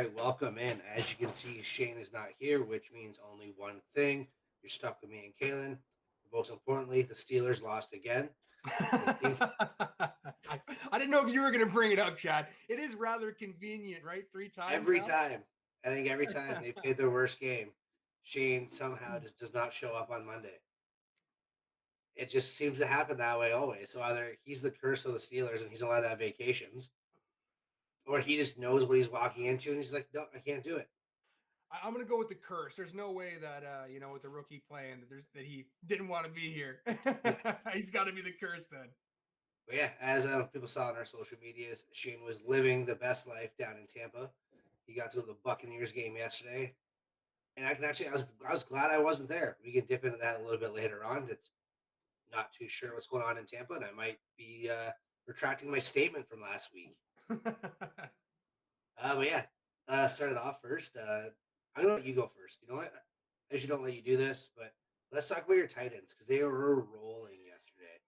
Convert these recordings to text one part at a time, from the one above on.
right, welcome in. As you can see, Shane is not here, which means only one thing. You're stuck with me and Kaylin. Most importantly, the Steelers lost again. I think I didn't know if you were going to bring it up, Chad. It is rather convenient, right? 3 times every now. time, I think every time they've played their worst game, Shane somehow just does not show up on Monday. It just seems to happen that way always. So either he's the curse of the Steelers and he's allowed to have vacations, or he just knows what he's walking into and he's like, no, I can't do it. I'm going to go with the curse. There's no way that with the rookie playing that he didn't want to be here. He's got to be the curse then. But yeah, as people saw on our social medias, Shane was living the best life down in Tampa. He got to go to the Buccaneers game yesterday, and I was glad I wasn't there. We can dip into that a little bit later on. It's not too sure what's going on in Tampa, and I might be retracting my statement from last week. But yeah, started off first. I'm gonna let you go first. You know what? I usually don't let you do this, but let's talk about your Titans because they were rolling yesterday.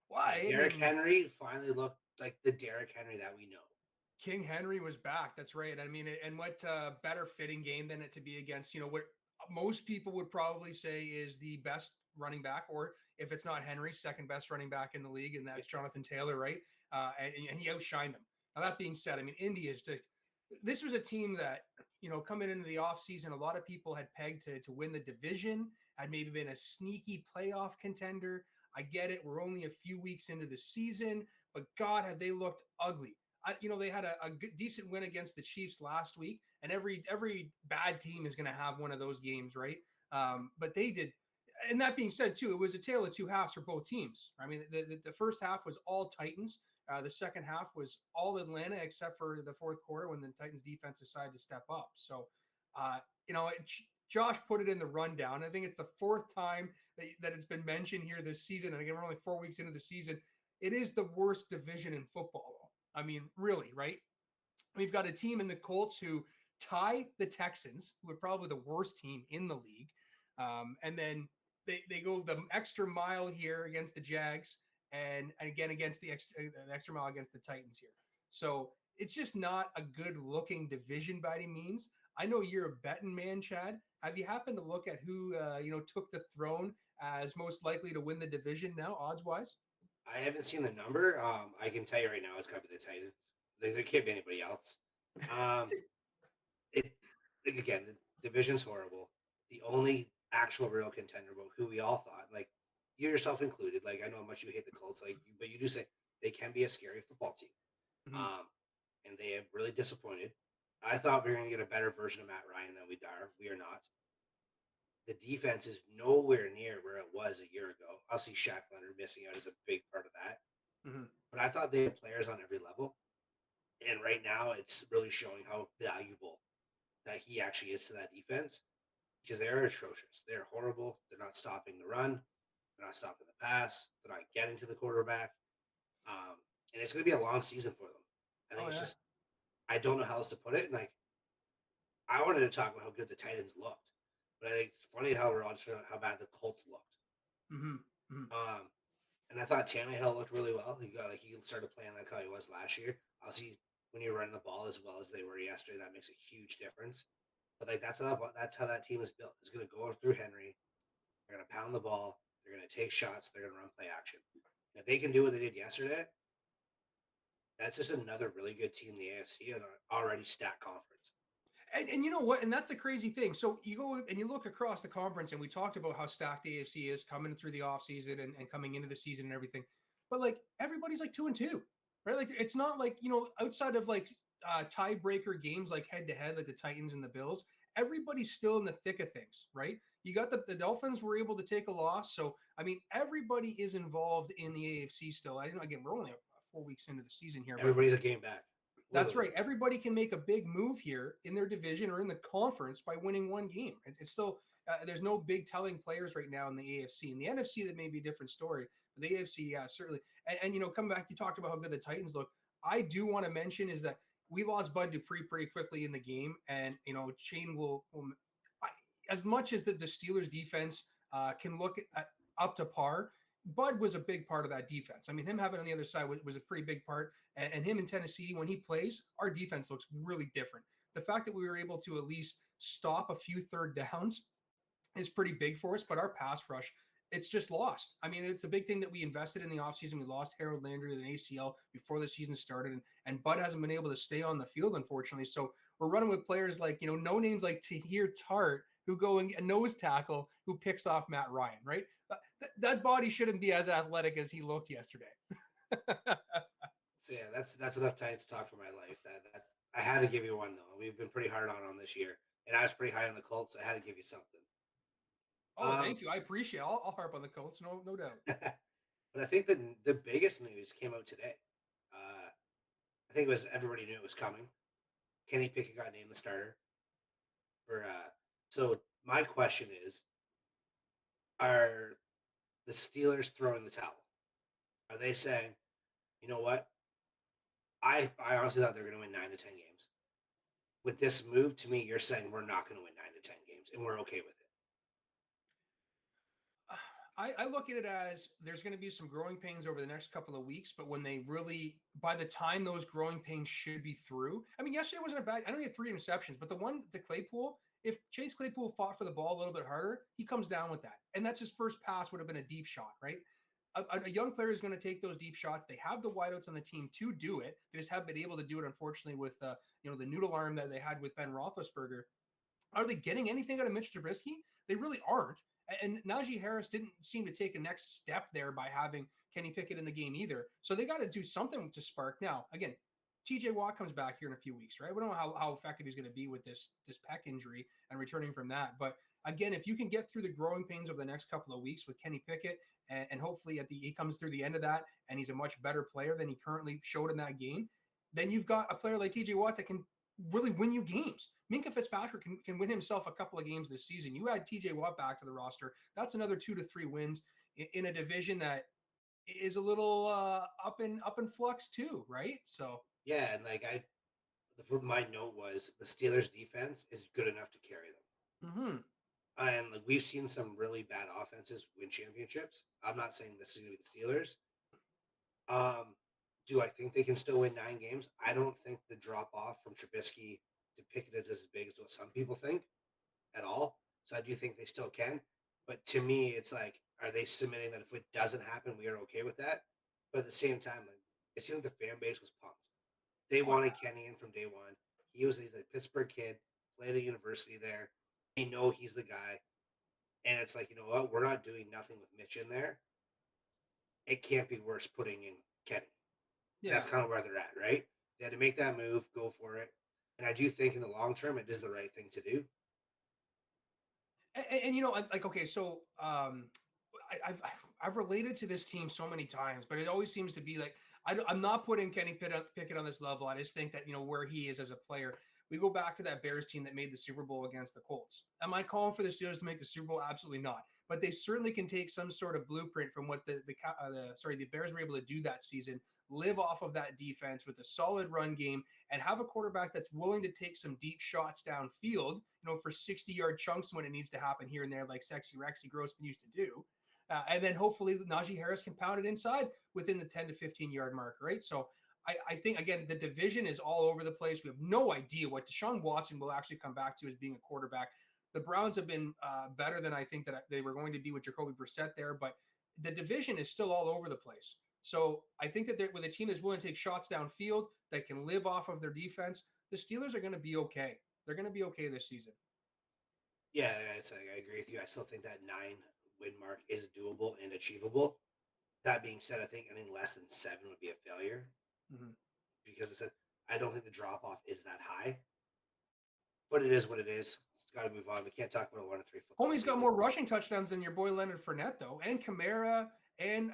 Why? Derrick Henry finally looked like the Derrick Henry that we know. King Henry was back. That's right. I mean, and what better fitting game than it to be against, what most people would probably say is the best running back, or if it's not Henry, second best running back in the league, and that's Jonathan Taylor, right? And he outshined him. Now, that being said, I mean, this was a team that, coming into the offseason, a lot of people had pegged to win the division, had maybe been a sneaky playoff contender. I get it. We're only a few weeks into the season, but God, have they looked ugly. They had a good, decent win against the Chiefs last week, and every bad team is going to have one of those games, right? But they did. And that being said, too, it was a tale of two halves for both teams. I mean, the first half was all Titans. The second half was all Atlanta, except for the fourth quarter when the Titans defense decided to step up. So, Josh put it in the rundown. I think it's the fourth time that it's been mentioned here this season. And again, we're only 4 weeks into the season. It is the worst division in football. I mean, really, right? We've got a team in the Colts who tie the Texans, who are probably the worst team in the league. And then they go the extra mile here against the Jags, and again against the extra mile against the Titans here. So it's just not a good looking division by any means. I know you're a betting man, Chad. Have you happened to look at who took the throne as most likely to win the division now, odds wise? I haven't seen the number. I can tell you right now, it's got to be the Titans. There can't be anybody else. Um, again, the division's horrible. The only actual real contender, but who we all thought, like you yourself included, like I know how much you hate the Colts, but you do say they can be a scary football team. Mm-hmm. And they have really disappointed. I thought we were going to get a better version of Matt Ryan than we are. We are not. The defense is nowhere near where it was a year ago. Obviously, Shaq Leonard missing out is a big part of that. Mm-hmm. But I thought they had players on every level. And right now, it's really showing how valuable that he actually is to that defense because they're atrocious. They're horrible. They're not stopping the run. They're not stopping the pass. They're not getting to the quarterback. And it's going to be a long season for them. I think just, I don't know how else to put it. And like, I wanted to talk about how good the Titans looked, but I think it's funny how we're all just talking about how bad the Colts looked. Mm-hmm. Mm-hmm. And I thought Tannehill looked really well. He started playing like how he was last year. Obviously, when you're running the ball as well as they were yesterday, that makes a huge difference. But like that's how that team is built. It's going to go through Henry. They're going to pound the ball. They're going to take shots. They're going to run play action. And if they can do what they did yesterday, that's just another really good team in the AFC and an already stacked conference. And you know what? And that's the crazy thing. So you go and you look across the conference, and we talked about how stacked the AFC is coming through the offseason and coming into the season and everything. But like everybody's like 2-2, right? Like it's not like, outside of like tiebreaker games like head to head, like the Titans and the Bills, everybody's still in the thick of things, right? You got the Dolphins were able to take a loss. So, I mean, everybody is involved in the AFC still. Again, we're only 4 weeks into the season here. Everybody's a game back. That's right. Everybody can make a big move here in their division or in the conference by winning one game. It's still there's no big telling players right now in the AFC. In the NFC, that may be a different story. But the AFC, yeah, certainly. And coming back, you talked about how good the Titans look. I do want to mention is that we lost Bud Dupree pretty quickly in the game, and Shane will as much as the Steelers defense can look up to par. Bud was a big part of that defense. I mean, him having on the other side was a pretty big part. And him in Tennessee, when he plays, our defense looks really different. the fact that we were able to at least stop a few third downs is pretty big for us. But our pass rush, it's just lost. I mean, it's a big thing that we invested in the offseason. We lost Harold Landry with an ACL before the season started, and Bud hasn't been able to stay on the field, unfortunately. So we're running with players like, no names like Tahir Tart, who go and nose tackle, who picks off Matt Ryan, right? That body shouldn't be as athletic as he looked yesterday. So yeah, that's enough Titans talk for my life. That I had to give you one though. We've been pretty hard on this year, and I was pretty high on the Colts. So I had to give you something. Oh, thank you. I appreciate it. I'll harp on the Colts, no doubt. But I think the biggest news came out today. I think it was everybody knew it was coming. Kenny Pickett got named the starter for. So my question is, are the Steelers throwing the towel? Are they saying, you know what? I honestly thought they were going to win 9 to 10 games. With this move, to me, you're saying we're not going to win 9 to 10 games, and we're okay with it. I look at it as there's going to be some growing pains over the next couple of weeks, but when they really, by the time those growing pains should be through, I mean, yesterday wasn't a bad. I know he had 3 interceptions, but the one to Claypool, if Chase Claypool fought for the ball a little bit harder, he comes down with that, and that's his first pass would have been a deep shot, right? A young player is going to take those deep shots. They have the wideouts on the team to do it. They just haven't been able to do it, unfortunately, with the noodle arm that they had with Ben Roethlisberger. Are they getting anything out of Mitch Trubisky? They really aren't. And Najee Harris didn't seem to take a next step there by having Kenny Pickett in the game either. So they got to do something to spark. Now, again, TJ Watt comes back here in a few weeks, right? We don't know how effective he's going to be with this pec injury and returning from that. But again, if you can get through the growing pains over the next couple of weeks with Kenny Pickett, and hopefully he comes through the end of that and he's a much better player than he currently showed in that game, then you've got a player like TJ Watt that can really win you games. Minkah Fitzpatrick can win himself a couple of games this season. You add TJ Watt back to the roster, that's another 2 to 3 wins in a division that is a little up in flux too, right? So Yeah, and my note was the Steelers' defense is good enough to carry them. Mm-hmm. And we've seen some really bad offenses win championships. I'm not saying this is going to be the Steelers. Do I think they can still win 9 games? I don't think the drop off from Trubisky to Pickett is as big as what some people think at all. So I do think they still can. But to me, it's like, are they submitting that if it doesn't happen, we are okay with that? But at the same time, it seemed like the fan base was pumped. They wanted Kenny in from day one. He's a Pittsburgh kid, played at university there. They know he's the guy. And it's like, you know what? We're not doing nothing with Mitch in there. It can't be worse putting in Kenny. Yeah. That's kind of where they're at, right? They had to make that move, go for it. And I do think in the long term, it is the right thing to do. And okay, so I've related to this team so many times, but it always seems to be like I'm not putting Kenny Pickett on this level. I just think that where he is as a player. We go back to that Bears team that made the Super Bowl against the Colts. Am I calling for the Steelers to make the Super Bowl? Absolutely not. But they certainly can take some sort of blueprint from what the Bears were able to do that season, live off of that defense with a solid run game, and have a quarterback that's willing to take some deep shots downfield, for 60-yard chunks when it needs to happen here and there, like Sexy Rexy Grossman used to do. And then hopefully Najee Harris can pound it inside within the 10 to 15-yard mark, right? So I think, again, the division is all over the place. We have no idea what Deshaun Watson will actually come back to as being a quarterback. The Browns have been better than I think that they were going to be with Jacoby Brissett there, but the division is still all over the place. So I think that with a team that's willing to take shots downfield, that can live off of their defense, the Steelers are going to be okay. They're going to be okay this season. Yeah, I agree with you. I still think that 9-win mark is doable and achievable. That being said, I think anything less than 7 would be a failure. Mm-hmm. Because I don't think the drop off is that high. But it is what it is. It's got to move on. We can't talk about a 1-3 football. Homie's got more rushing touchdowns than your boy Leonard Fournette, though, and Kamara, and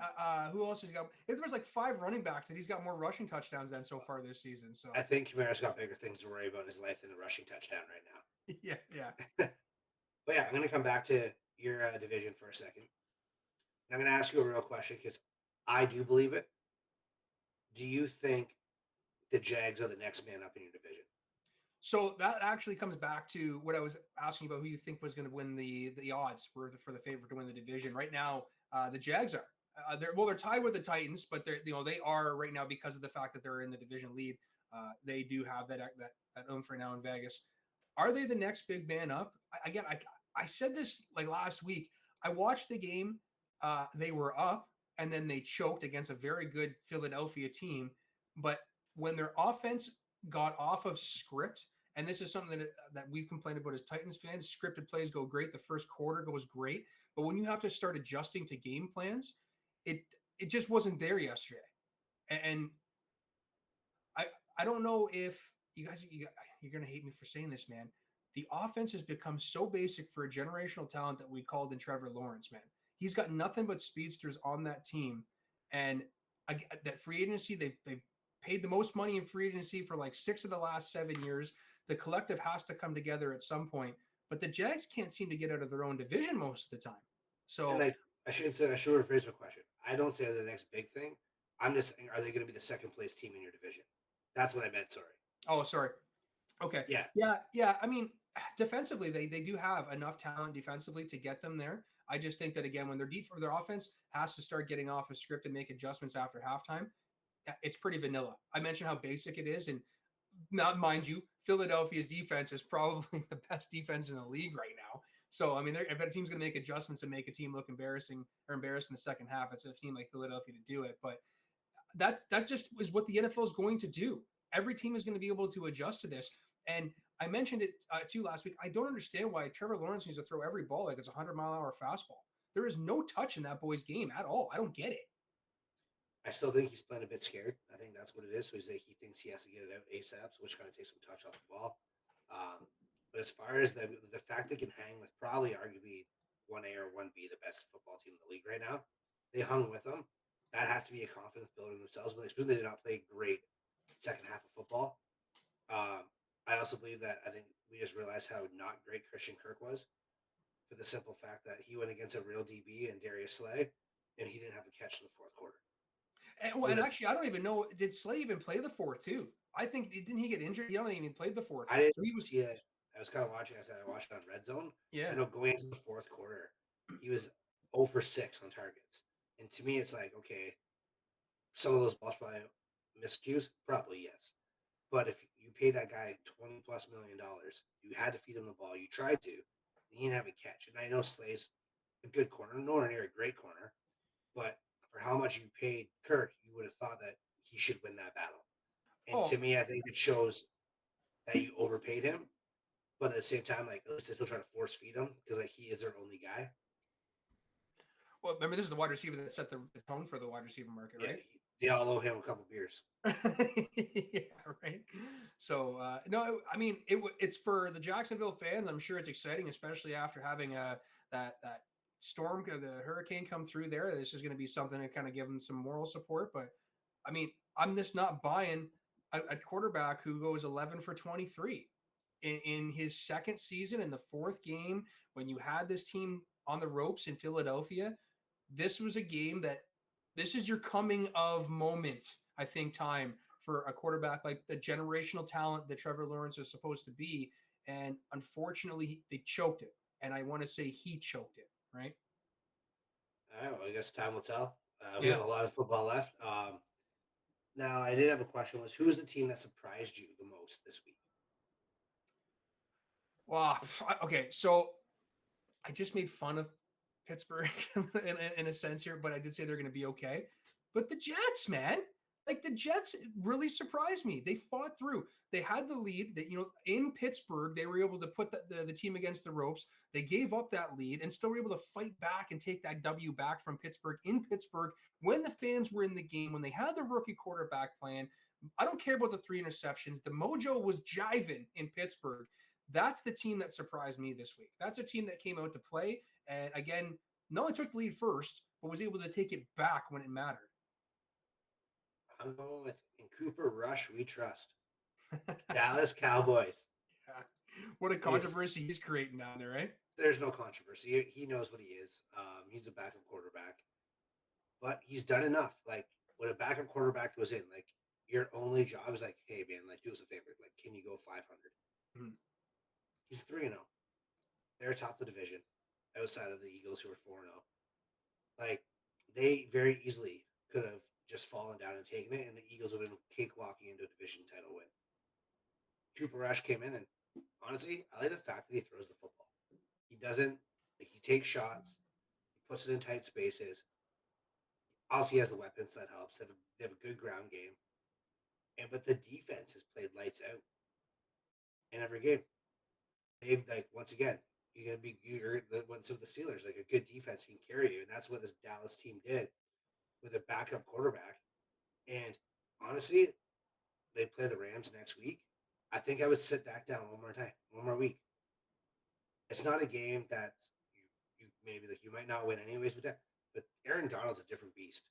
who else has got? There was like 5 running backs that he's got more rushing touchdowns than so far this season. So I think Kamara's got bigger things to worry about in his life than a rushing touchdown right now. Yeah. But yeah, I'm going to come back to your division for a second. I'm going to ask you a real question because I do believe it. Do you think the Jags are the next man up in your division? So that actually comes back to what I was asking about, who you think was going to win the odds for the favorite to win the division. Right now, the Jags are. They're tied with the Titans, but they are right now because of the fact that they're in the division lead. They do have that oomph right now in Vegas. Are they the next big man up? I said this like last week. I watched the game. They were up and then they choked against a very good Philadelphia team. But when their offense got off of script, and this is something that we've complained about as Titans fans, scripted plays go great. The first quarter goes great. But when you have to start adjusting to game plans, it it just wasn't there yesterday. And I I don't know if you're gonna hate me for saying this, man. The offense has become so basic for a generational talent that we called in Trevor Lawrence, man. He's got nothing but speedsters on that team, and that free agency they've paid the most money in free agency for like 6 of the last 7 years. The collective has to come together at some point, but the Jags can't seem to get out of their own division most of the time. And So, I should rephrase my question. I don't say they're the next big thing. I'm just saying, are they going to be the second place team in your division? That's what I meant. Sorry. oh, sorry. Okay. Yeah. Yeah. I mean, defensively, they do have enough talent defensively to get them there. I just think that again, when their offense has to start getting off a script and make adjustments after halftime, it's pretty vanilla. I mentioned how basic it is, and not mind you, Philadelphia's defense is probably the best defense in the league right now. So I mean, if a team's going to make adjustments and make a team look embarrassing or embarrassed in the second half, it's a team like Philadelphia to do it. But that just is what the NFL is going to do. Every team is going to be able to adjust to this. And I mentioned it too last week. I don't understand why Trevor Lawrence needs to throw every ball like it's a 100-mile-an-hour fastball. There is no touch in that boy's game at all. I don't get it. I still think he's playing a bit scared. I think that's what it is. So he thinks he has to get it out ASAP, which kind of takes some touch off the ball. But as far as the fact they can hang with probably arguably 1A or 1B, the best football team in the league right now, they hung with them. That has to be a confidence builder in themselves. But they did not play great second half of football. I also believe that I think we just realized how not great Christian Kirk was for the simple fact that he went against a real DB and Darius Slay, and he didn't have a catch in the fourth quarter. And actually, I don't even know. Did Slay even play the fourth too? I think didn't he get injured? He only even played the fourth. I didn't So he was. see it. I was kind of watching. I said I watched it on Red Zone. Yeah. I know going into the fourth quarter, he was 0 for 6 on targets. And to me, it's like, okay, some of those balls probably miscues, probably yes. But if you pay that guy $20+ million, you had to feed him the ball. You tried to, and he didn't have a catch. And I know Slay's a good corner, nowhere near a great corner, but for how much you paid Kirk, you would have thought that he should win that battle. And to Oh, me, I think it shows that you overpaid him, but at the same time, like, at least they still try to force feed him because like he is their only guy. well, remember this is the wide receiver that set the tone for the wide receiver market, Yeah, right? they all owe him a couple beers. Yeah, right. So no, I mean it's for the Jacksonville fans. I'm sure it's exciting, especially after having that storm, the hurricane come through there. This is going to be something to kind of give them some moral support. But I mean, I'm just not buying a quarterback who goes 11 for 23 in his second season in the fourth game when you had this team on the ropes in Philadelphia. This was a game that this is your coming of moment, I think, time for a quarterback like the generational talent that Trevor Lawrence is supposed to be. And unfortunately, they choked it. And I want to say he choked it, right? I guess time will tell. We Yeah. have a lot of football left. Now, I did have a question: was who was the team that surprised you the most this week? Wow. Okay. So I just made fun of Pittsburgh in a sense here, but I did say they're going to be okay. But the Jets, man, like the Jets really surprised me. They fought through. They had the lead that, in Pittsburgh, they were able to put the team against the ropes. They gave up that lead and still were able to fight back and take that W back from Pittsburgh in Pittsburgh when the fans were in the game, when they had the rookie quarterback playing. I don't care about the 3 interceptions. The mojo was jiving in Pittsburgh. That's the team that surprised me this week. That's a team that came out to play. And again, not only took the lead first, but was able to take it back when it mattered. I'm going with in Cooper Rush. We trust Dallas Cowboys. Yeah. What a Is controversy he's creating down there, right? there's no controversy. He knows what he is. He's a backup quarterback, but he's done enough. Like when a backup quarterback goes in, like your only job is like, hey man, like do us a favor. Like, can you go 500? Mm-hmm. He's 3-0. They're top of the division, outside of the Eagles who are 4-0. Like they very easily could have just fallen down and taken it, and the Eagles would have been cakewalking into a division title win. Cooper Rush came in, and honestly, I like the fact that he throws the football. He doesn't, like, he takes shots, he puts it in tight spaces. Also, he has the weapons that helps. They have a good ground game, and but the defense has played lights out in every game. They've like once again, you're the ones of the Steelers, like a good defense can carry you, and that's what this Dallas team did with a backup quarterback. And honestly, they play the Rams next week. I think I would sit back down one more time, one more week. It's not a game that you maybe like you might not win anyways with that, but Aaron Donald's a different beast.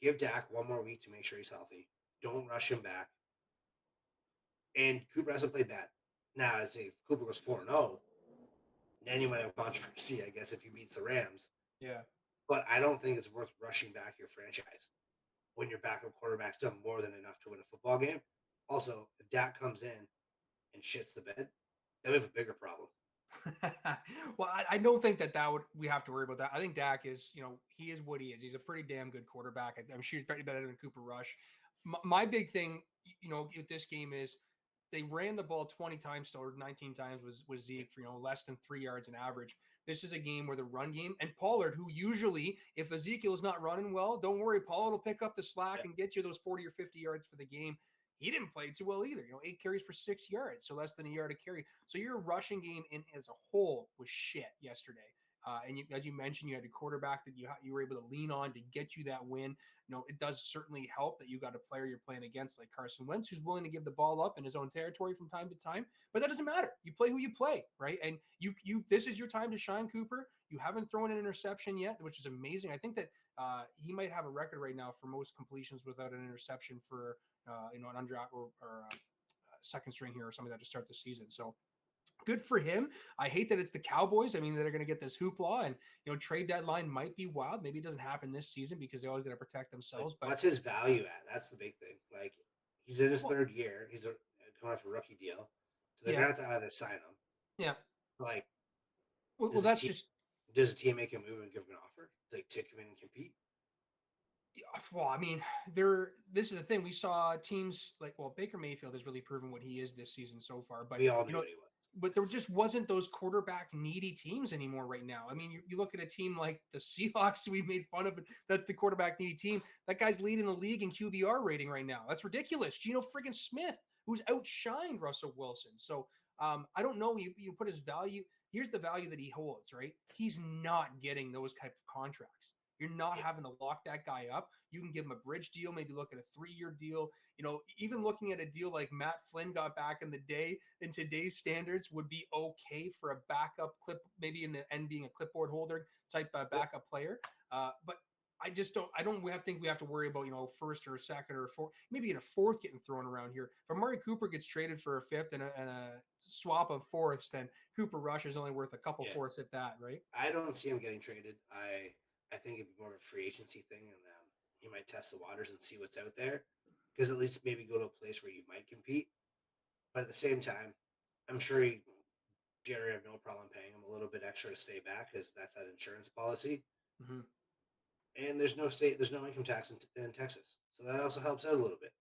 Give Dak one more week to make sure he's healthy. Don't rush him back. And Cooper hasn't played bad. Now, I'd say if Cooper goes 4-0, then you might have controversy, I guess, if he beats the Rams. Yeah. But I don't think it's worth rushing back your franchise when your backup quarterback's done more than enough to win a football game. Also, if Dak comes in and shits the bed, then we have a bigger problem. Well, I don't think that we have to worry about that. I think Dak is, he is what he is. He's a pretty damn good quarterback. I'm sure he's better than Cooper Rush. My big thing, with this game is they ran the ball 20 times or 19 times was Zeke for, less than 3 yards an average. This is a game where the run game and Pollard, who usually, if Ezekiel's not running well, don't worry, Pollard will pick up the slack and get you those 40 or 50 yards for the game. He didn't play too well either. 8 carries for 6 yards, so less than a yard a carry. So your rushing game as a whole was shit yesterday. And as you mentioned, you had a quarterback that you were able to lean on to get you that win. It does certainly help that you got a player you're playing against like Carson Wentz, who's willing to give the ball up in his own territory from time to time. But that doesn't matter. You play who you play, right? And you this is your time to shine, Cooper. You haven't thrown an interception yet, which is amazing. I think that he might have a record right now for most completions without an interception for an undrafted or second string here or something that to start the season. So good for him. I hate that it's the Cowboys. I mean, they're going to get this hoopla, and trade deadline might be wild. Maybe it doesn't happen this season because they always got to protect themselves. Like, But what's his value at? That's the big thing. Like, he's in his well, third year. He's coming off a rookie deal, so they're yeah, gonna have to either sign him. yeah. Like, Well, does a that's team just does a team make a move and give him an offer like to come in and compete? well. I mean, this is the thing. We saw teams like Baker Mayfield has really proven what he is this season so far. But We all knew what he was. but there just wasn't those quarterback needy teams anymore right now. I mean, you look at a team like the Seahawks, we made fun of it, that the quarterback needy team. That guy's leading the league in QBR rating right now. That's ridiculous. Geno friggin' Smith, who's outshined Russell Wilson. So I don't know. You put his value. Here's the value that he holds, right? He's not getting those type of contracts. You're not having to lock that guy up. You can give him a bridge deal, maybe look at a 3-year deal. Even looking at a deal like Matt Flynn got back in the day in today's standards would be okay for a backup clip, maybe in the end being a clipboard holder type backup player. But I just don't. I don't. Think we have to worry about first or second or fourth, maybe in a fourth getting thrown around here. If Amari Cooper gets traded for a fifth and a swap of fourths, then Cooper Rush is only worth a couple fourths if that, right? I don't see him getting traded. I think it'd be more of a free agency thing, and he might test the waters and see what's out there, because at least maybe go to a place where you might compete. But at the same time, I'm sure Jerry have no problem paying him a little bit extra to stay back, because that's that insurance policy. Mm-hmm. And there's no income tax in Texas, so that also helps out a little bit.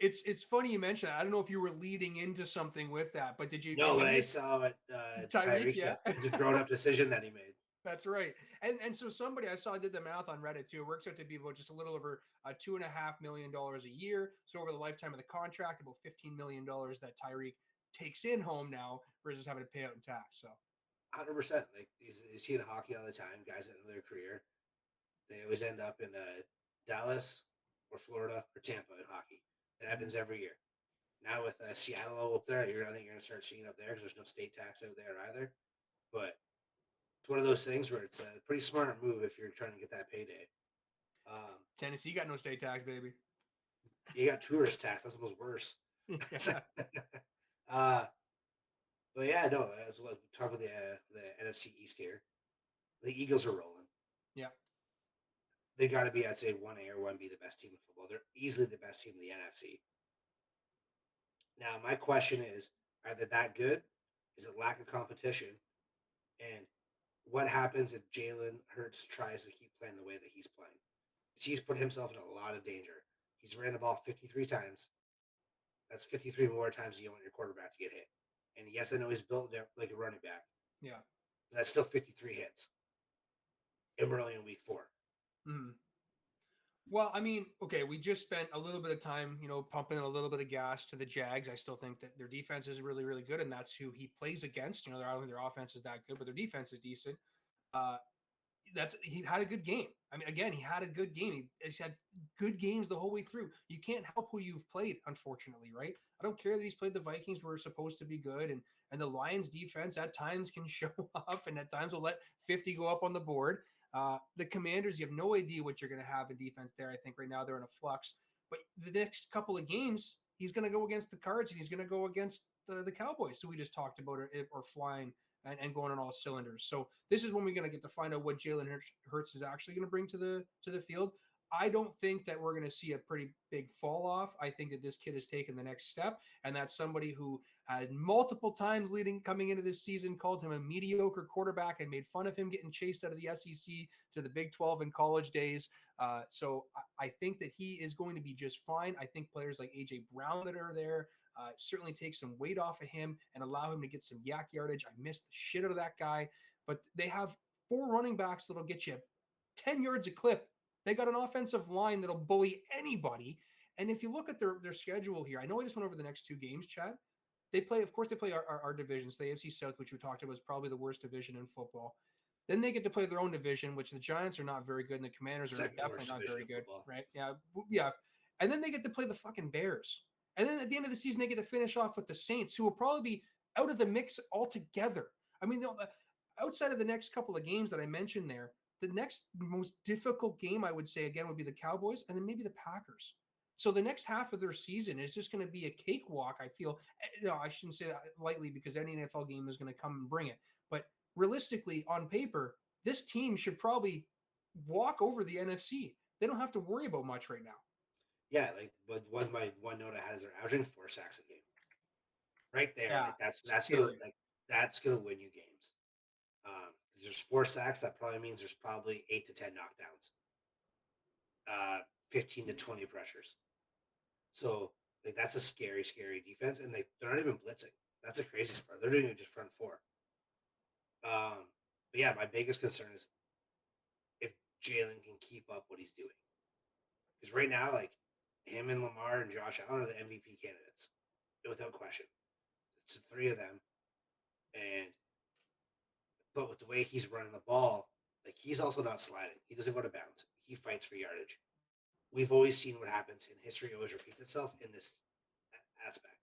It's funny you mentioned that. I don't know if you were leading into something with that, but did you? No, but I saw what Tyreek, Tyreek said. It's a grown-up decision that he made. That's right. And so somebody I saw did the math on Reddit too. It works out to be about just a little over $2.5 million a year. So over the lifetime of the contract, about $15 million that Tyreek takes in home now versus having to pay out in tax. So 100%. Like you see in hockey all the time, guys that end their career, they always end up in Dallas or Florida or Tampa in hockey. It happens every year. Now with Seattle up there, I think you're going to start seeing up there because there's no state tax out there either. But it's one of those things where it's a pretty smart move if you're trying to get that payday. Tennessee got no state tax, baby. You got tourist tax. That's almost worse. Yeah. But yeah, no. As well, talk about the NFC East here. The Eagles are rolling. Yeah. They got to be, I'd say, 1A or 1B the best team in football. They're easily the best team in the NFC. Now, my question is, are they that good? Is it lack of competition? And what happens if Jalen Hurts tries to keep playing the way that he's playing? He's put himself in a lot of danger. He's ran the ball 53 times. That's 53 more times you want your quarterback to get hit. And yes, I know he's built like a running back. Yeah. But that's still 53 hits. And we're only in week 4. Mm. Well, I mean, okay, we just spent a little bit of time, pumping a little bit of gas to the Jags. I still think that their defense is really, really good, and that's who he plays against. I don't think their offense is that good, but their defense is decent. Uh, he had a good game. I mean, again, he had a good game. He's had good games the whole way through. You can't help who you've played, unfortunately, right? I don't care that he's played the Vikings, who are supposed to be good, and the Lions defense at times can show up, and at times will let 50 go up on the board. The Commanders, you have no idea what you're going to have in defense there. I think right now they're in a flux. But the next couple of games, he's going to go against the Cards, and he's going to go against the Cowboys, who we just talked about, or flying and going on all cylinders. So this is when we're going to get to find out what Jalen Hurts is actually going to bring to the field. I don't think that we're going to see a pretty big fall off. I think that this kid has taken the next step, and that's somebody who has multiple times coming into this season called him a mediocre quarterback and made fun of him getting chased out of the SEC to the Big 12 in college days. So I think that he is going to be just fine. I think players like AJ Brown that are there certainly take some weight off of him and allow him to get some yak yardage. I missed the shit out of that guy, but they have 4 running backs that'll get you 10 yards a clip. They got an offensive line that'll bully anybody. And if you look at their schedule here, I know I just went over the next 2 games, Chad. They play our divisions, the AFC South, which we talked about is probably the worst division in football. Then they get to play their own division, which the Giants are not very good, and the Commanders are definitely not very good, right? Yeah. And then they get to play the fucking Bears. And then at the end of the season, they get to finish off with the Saints, who will probably be out of the mix altogether. I mean, outside of the next couple of games that I mentioned there, the next most difficult game, I would say, again, would be the Cowboys and then maybe the Packers. So the next half of their season is just going to be a cakewalk, I feel. No, I shouldn't say that lightly because any NFL game is going to come and bring it. But realistically, on paper, this team should probably walk over the NFC. They don't have to worry about much right now. Yeah, but one note I had is they're averaging 4 sacks a game. Right there, Yeah, that's gonna win you games. Because there's 4 sacks, that probably means there's probably 8 to 10 knockdowns, 15 to 20 pressures. So that's a scary, scary defense, and they're not even blitzing. That's the craziest part. They're doing it just front 4. But yeah, my biggest concern is if Jalen can keep up what he's doing. Because right now, him and Lamar and Josh Allen are the MVP candidates, without question. It's the 3 of them, but with the way he's running the ball, he's also not sliding. He doesn't go to bounds. He fights for yardage. We've always seen what happens, and history always repeats itself in this aspect.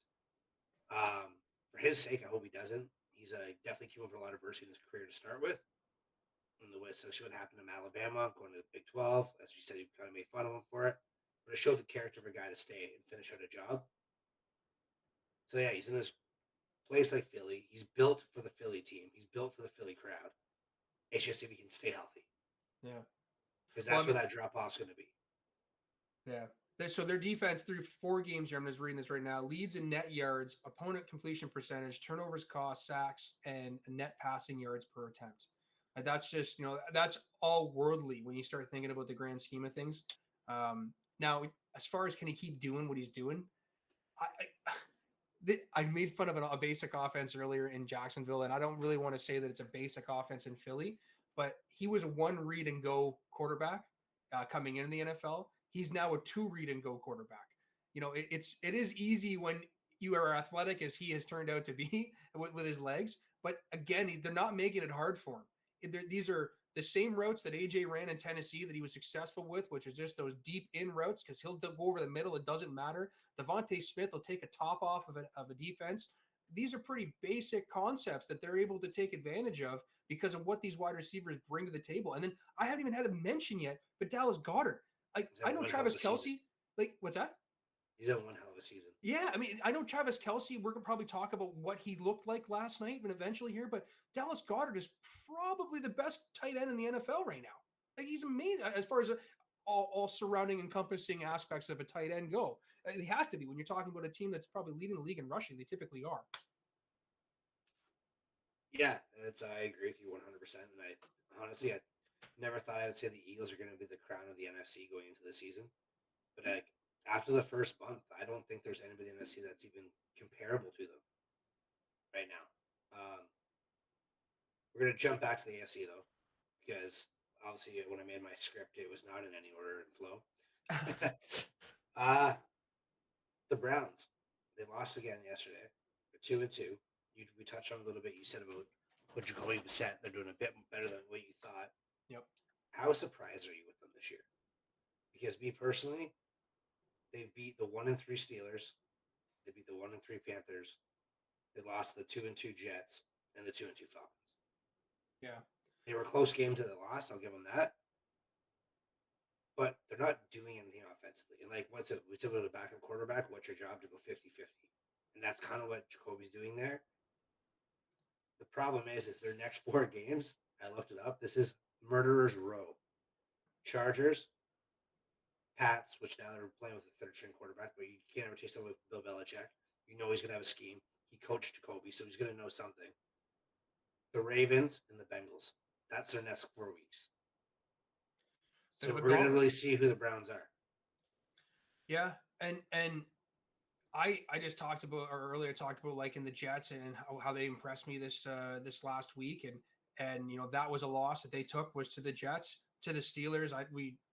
For his sake, I hope he doesn't. He's definitely came over a lot of adversity in his career to start with. And the way, especially what happened in Alabama, going to the Big 12, as you said, you kind of made fun of him for it. But it showed the character of a guy to stay and finish out a job. So yeah, he's in this place like Philly. He's built for the Philly team. He's built for the Philly crowd. It's just if he can stay healthy. Yeah. Because that's where that drop off's going to be. Yeah. So their defense through 4 games here, I'm just reading this right now, leads in net yards, opponent completion percentage, turnovers cost, sacks, and net passing yards per attempt. And that's just, that's all worldly when you start thinking about the grand scheme of things. Now, as far as can he keep doing what he's doing, I made fun of a basic offense earlier in Jacksonville, and I don't really want to say that it's a basic offense in Philly, but he was a 1 read and go quarterback coming into the NFL. He's now a 2 read and go quarterback. It is easy when you are athletic as he has turned out to be with his legs, but again, they're not making it hard for him. These are the same routes that AJ ran in Tennessee that he was successful with, which is just those deep in routes because he'll go over the middle. It doesn't matter. Devontae Smith will take a top off of a defense. These are pretty basic concepts that they're able to take advantage of because of what these wide receivers bring to the table. And then I haven't even had to mention yet, but Dallas Goedert. I know Travis Kelce. What's that? He's had one hell of a season. Yeah, I mean, I know Travis Kelce. We're gonna probably talk about what he looked like last night and eventually here, but Dallas Goedert is probably the best tight end in the NFL right now. He's amazing as far as all surrounding, encompassing aspects of a tight end go. He has to be when you're talking about a team that's probably leading the league in rushing. They typically are. Yeah, I agree with you 100%. And I honestly, never thought I would say the Eagles are going to be the crown of the NFC going into the season. But after the first month, I don't think there's anybody in the NFC that's even comparable to them right now. We're going to jump back to the AFC, though, because obviously when I made my script, it was not in any order and flow. The Browns, they lost again yesterday. They're 2-2. We touched on a little bit. You said about what Jacoby Brissett. They're doing a bit better than what you thought. Yep. How surprised are you with them this year? Because me personally, they've beat the 1-3 Steelers. They beat the 1-3 Panthers. They lost the 2-2 Jets and the 2-2 Falcons. Yeah. They were close games that they lost. I'll give them that. But they're not doing anything offensively. And like, we talk about a backup quarterback. What's your job to go 50-50? And that's kind of what Jacoby's doing there. The problem is their next 4 games. I looked it up. This is Murderer's Row. Chargers, Pats, which now they're playing with a third-string quarterback, but you can't ever take someone with Bill Belichick. You know he's going to have a scheme. He coached Jacoby, so he's going to know something. The Ravens and the Bengals. That's their next 4 weeks. So we're going to really see who the Browns are. Yeah, and I just talked about, or earlier talked about, like in the Jets and how they impressed me this last week, and you know that was a loss that they took was to the Jets, to the Steelers.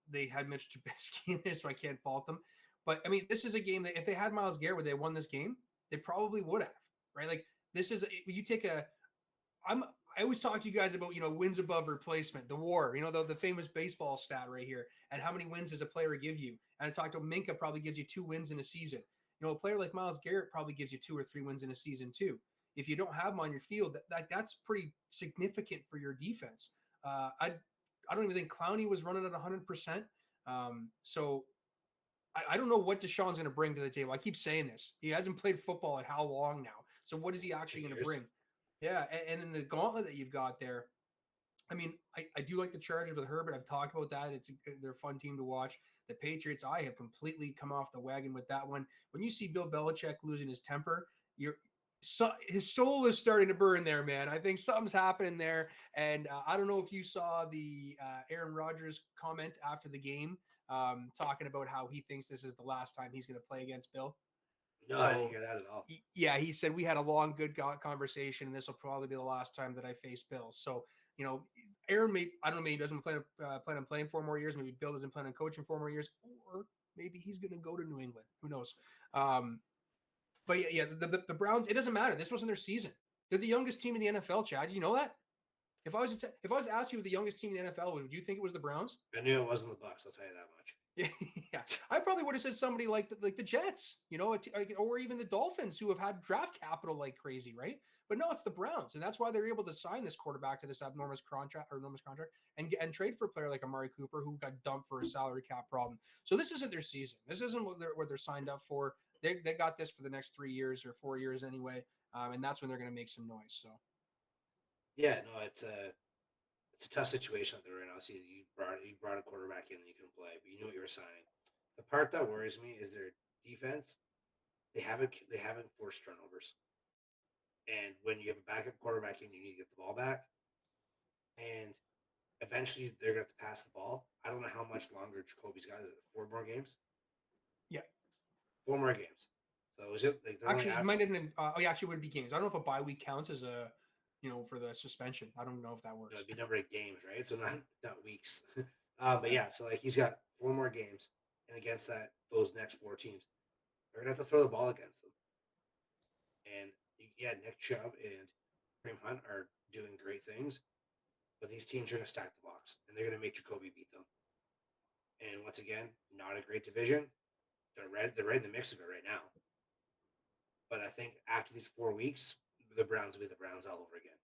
They had Mitch Trubisky in there, so I can't fault them. But I mean, this is a game that if they had Myles Garrett, would they won this game? They probably would have, right? Like this is you take a. I always talk to you guys about, you know, wins above replacement, the WAR, you know, the famous baseball stat right here, and how many wins does a player give you? And I talked to Minka probably gives you 2 wins in a season. You know, a player like Myles Garrett probably gives you 2 or 3 wins in a season too. If you don't have him on your field, that's pretty significant for your defense. I don't even think Clowney was running at 100%. So I don't know what Deshaun's going to bring to the table. I keep saying this. He hasn't played football in how long now? So what is he actually going to bring? Yeah, and then the gauntlet that you've got there. I mean, I do like the Chargers with Herbert. I've talked about that. They're a fun team to watch. The Patriots, I have completely come off the wagon with that one. When you see Bill Belichick losing his temper, his soul is starting to burn there, man. I think something's happening there. And I don't know if you saw the Aaron Rodgers comment after the game, talking about how he thinks this is the last time he's going to play against Bill. No, I didn't hear that at all. Yeah, he said we had a long, good conversation, and this will probably be the last time that I face Bill. So, you know, Aaron I don't know, maybe he doesn't plan on playing 4 more years. Maybe Bill doesn't plan on coaching 4 more years, or maybe he's going to go to New England. Who knows? But yeah, the Browns. It doesn't matter. This wasn't their season. They're the youngest team in the NFL. Chad, did you know that? If I was to ask you who the youngest team in the NFL, would you think it was the Browns? I knew it wasn't the Bucs. I'll tell you that much. Yeah, I probably would have said somebody like the Jets, you know, or even the Dolphins, who have had draft capital like crazy, right? But no, it's the Browns, and that's why they're able to sign this quarterback to this enormous contract, and trade for a player like Amari Cooper, who got dumped for a salary cap problem. So this isn't their season. This isn't what they're signed up for. They got this for the next 3 years or 4 years anyway, and that's when they're going to make some noise. So yeah, no, it's a tough situation out there right now. See, you brought a quarterback in that you can play, but you knew what you were signing. The part that worries me is their defense. They haven't forced turnovers, and when you have a backup quarterback in, you need to get the ball back, and eventually they're going to have to pass the ball. I don't know how much longer Jacoby's got. Is it 4 more games? yeah, 4 more games. So is it like actually he might have been? Actually, it would be games. I don't know if a bye week counts as a, you know, for the suspension. I don't know if that works. It'd be number of games, right? So not weeks. But yeah, so like he's got 4 more games, and against those next 4 teams, they're gonna have to throw the ball against them. And yeah, Nick Chubb and Kareem Hunt are doing great things, but these teams are gonna stack the box, and they're gonna make Jacoby beat them. And once again, not a great division. They're right in the mix of it right now. But I think after these 4 weeks, the Browns will be the Browns all over again.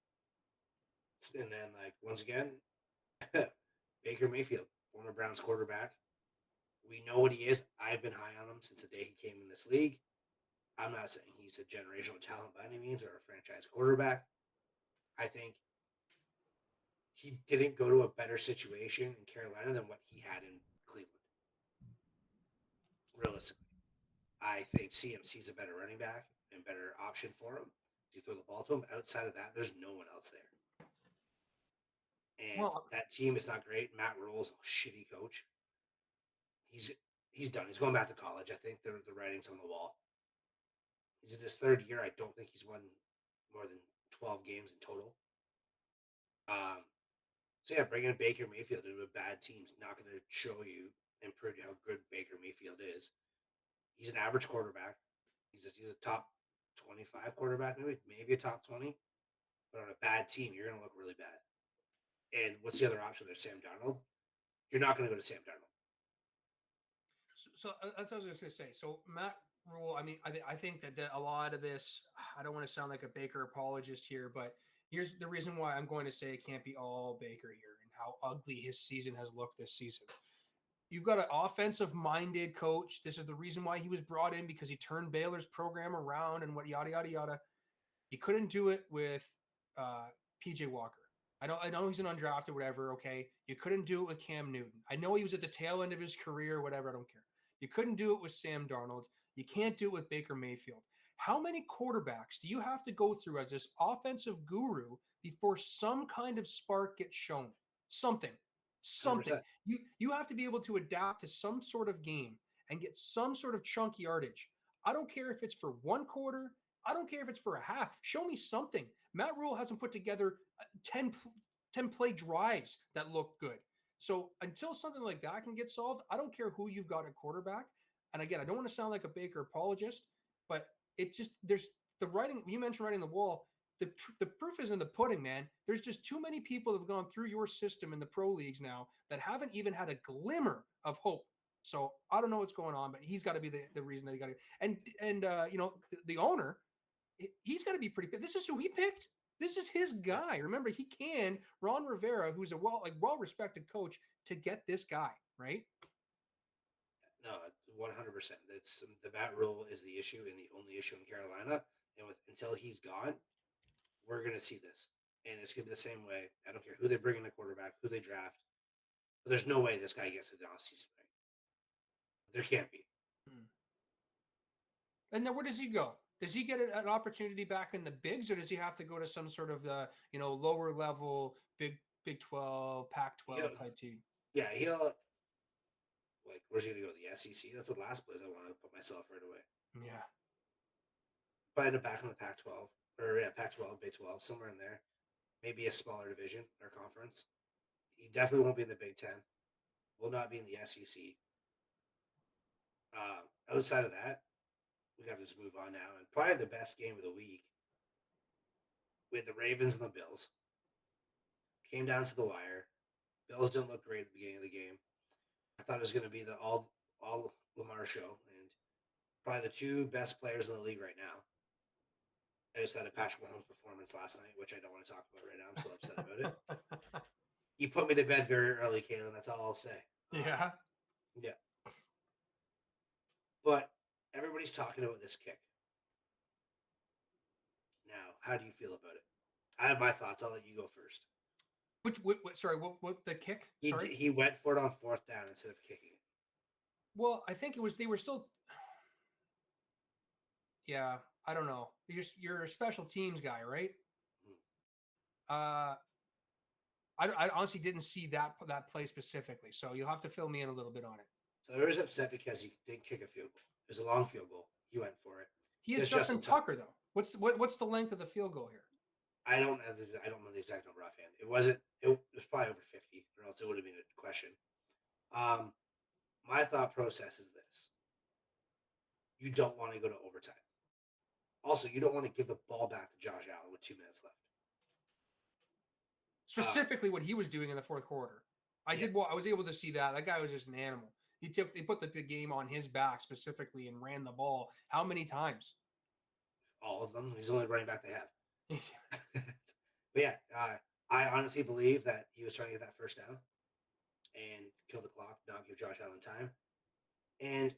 And then like once again, Baker Mayfield, former Browns quarterback. We know what he is. I've been high on him since the day he came in this league. I'm not saying he's a generational talent by any means or a franchise quarterback. I think he didn't go to a better situation in Carolina than what he had in Cleveland. Realistically, I think CMC's a better running back and better option for him. You throw the ball to him. Outside of that, there's no one else there. And Well, that team is not great. Matt Rule's a shitty coach. He's he's done. He's going back to college. I think the writing's on the wall. He's in his third year. I don't think he's won more than 12 games in total. So yeah, bringing Baker Mayfield into a bad team's not going to show you and prove you how good Baker Mayfield is. He's an average quarterback. He's a top 25 quarterback, maybe a top 20. But on a bad team, you're going to look really bad. And what's the other option there? Sam Darnold. You're not going to go to Sam Darnold. so that's what I was going to say. So Matt Rule, I mean, I think that a lot of this, I don't want to sound like a Baker apologist here, but here's the reason why I'm going to say it can't be all Baker here and how ugly his season has looked this season. You've got an offensive-minded coach. This is the reason why he was brought in, because he turned Baylor's program around and what yada yada yada. You couldn't do it with PJ Walker. I know he's an undrafted, whatever. Okay, you couldn't do it with Cam Newton. I know he was at the tail end of his career, whatever. I don't care. You couldn't do it with Sam Darnold. You can't do it with Baker Mayfield. How many quarterbacks do you have to go through as this offensive guru before some kind of spark gets shown? Something, something. 100%. You have to be able to adapt to some sort of game and get some sort of chunky yardage. I don't care if it's for one quarter. I don't care if it's for a half. Show me something. Matt Rule hasn't put together 10, 10 play drives that look good. So until something like that can get solved, I don't care who you've got at quarterback. And again, I don't want to sound like a Baker apologist, but it just, there's the writing. You mentioned writing the wall. The proof is in the pudding, man. There's just too many people that have gone through your system in the pro leagues now that haven't even had a glimmer of hope. So I don't know what's going on, but he's got to be the reason that he got it. And the owner, he's got to be pretty. This is who he picked. This is his guy. Remember, he can Ron Rivera, who's a well respected coach, to get this guy right. No, 100%. That's the Matt Rule is the issue and the only issue in Carolina. And until he's gone, we're going to see this, and it's going to be the same way. I don't care who they bring in a quarterback, who they draft. But there's no way this guy gets a off-season thing. There can't be. And then where does he go? Does he get an opportunity back in the bigs, or does he have to go to some sort of lower level Big 12, Pac 12 type team? Yeah, he'll where's he gonna go? The SEC. That's the last place I want to put myself right away. Yeah. Probably end up back in the Pac-12 or Pac-12, Big 12, somewhere in there. Maybe a smaller division or conference. He definitely won't be in the Big 10. Will not be in the SEC. Outside of that, we got to just move on now. And probably the best game of the week with the Ravens and the Bills. Came down to the wire. Bills didn't look great at the beginning of the game. I thought it was going to be the all Lamar show, and probably the two best players in the league right now. I just had a Patrick Mahomes performance last night, which I don't want to talk about right now. I'm so upset about it. He put me to bed very early, Caitlin. That's all I'll say. Yeah. Yeah. But everybody's talking about this kick. Now, how do you feel about it? I have my thoughts. I'll let you go first. Sorry, what the kick? He went for it on fourth down instead of kicking it. Well, I think they were still. Yeah, I don't know. You're a special teams guy, right? I honestly didn't see that play specifically, so you'll have to fill me in a little bit on it. So I was upset because he didn't kick a field goal. It was a long field goal. He went for it. He is Justin Tucker, though. What's the length of the field goal here? I don't know the exact number offhand. It was probably over 50, or else it would have been a question. My thought process is this: you don't want to go to overtime. Also, you don't want to give the ball back to Josh Allen with 2 minutes left. Specifically, what he was doing in the fourth quarter, I was able to see that. That guy was just an animal. They put the game on his back specifically and ran the ball. How many times? All of them. He's the only running back they have. But yeah, I honestly believe that he was trying to get that first down and kill the clock, not give Josh Allen time. And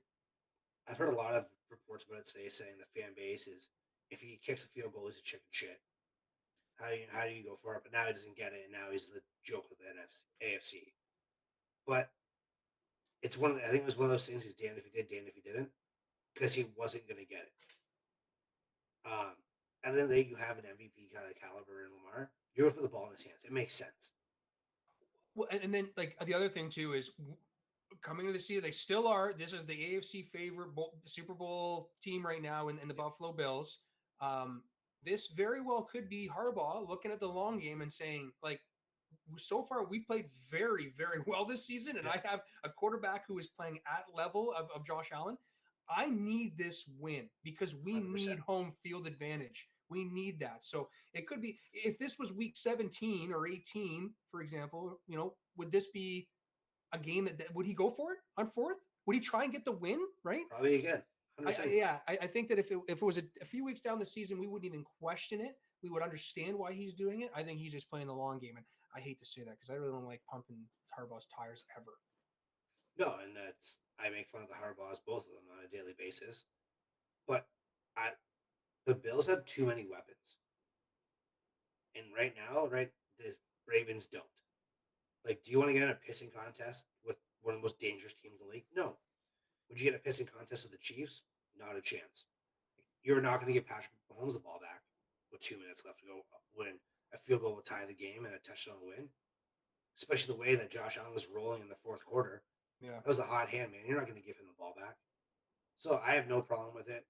I've heard a lot of reports about it today saying the fan base is, if he kicks a field goal, he's a chicken shit. How do you go for it? But now he doesn't get it, and now he's the joke of the AFC. But it's I think it was one of those things. He's damned if he did, damned if he didn't, because he wasn't going to get it. And then you have an MVP kind of caliber in Lamar. You're going to put the ball in his hands. It makes sense. Well, and then like the other thing too is coming to the season, they still are. This is the AFC favorite Super Bowl team right now in the Buffalo Bills. This very well could be Harbaugh looking at the long game and saying, like, so far we've played very, very well this season, and I have a quarterback who is playing at level of Josh Allen. I need this win because we 100%. need home field advantage. We need that. So it could be if this was week 17 or 18, for example, would this be a game that would he go for it on fourth? Would he try and get the win? Right? Probably again. I think that if it was a few weeks down the season, we wouldn't even question it. We would understand why he's doing it. I think he's just playing the long game, and I hate to say that because I really don't like pumping Harbaugh's tires ever. No, and I make fun of the Harbaughs, both of them, on a daily basis. But the Bills have too many weapons, and right now, the Ravens don't. Like, do you want to get in a pissing contest with one of the most dangerous teams in the league? No. Would you get a pissing contest with the Chiefs? Not a chance. You're not going to give Patrick Mahomes the ball back with 2 minutes left to go win a field goal will tie the game and a touchdown will win. Especially the way that Josh Allen was rolling in the fourth quarter. Yeah. That was a hot hand, man. You're not going to give him the ball back. So I have no problem with it.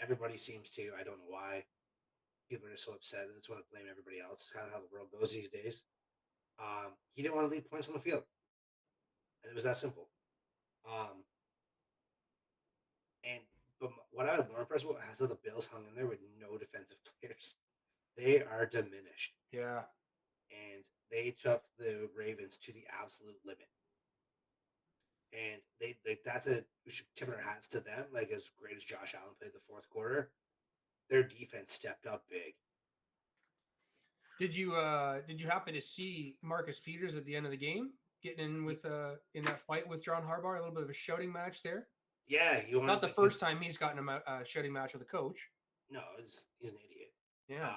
Everybody seems to. I don't know why. People are so upset and just want to blame everybody else. It's kind of how the world goes these days. He didn't want to leave points on the field. And it was that simple. But what I was more impressed with is how the Bills hung in there with no defensive players. They are diminished. Yeah. And they took the Ravens to the absolute limit. And we should tip our hats to them. Like, as great as Josh Allen played the fourth quarter, their defense stepped up big. Did you happen to see Marcus Peters at the end of the game getting in with in that fight with John Harbaugh? A little bit of a shouting match there. Yeah, not the first time he's gotten a shouting match with a coach. No, he's an idiot. Yeah.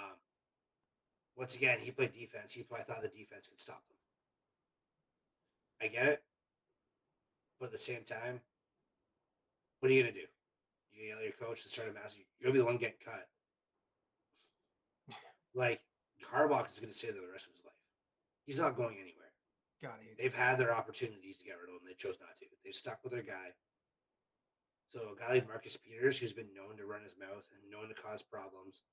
Once again, he played defense. I thought the defense could stop them. I get it, but at the same time, what are you gonna do? You yell at your coach and start a massive. You'll be the one getting cut. Like, Harbaugh is going to stay there the rest of his life. He's not going anywhere. They've had their opportunities to get rid of him. They chose not to. They've stuck with their guy. So a guy like Marcus Peters, who's been known to run his mouth and known to cause problems,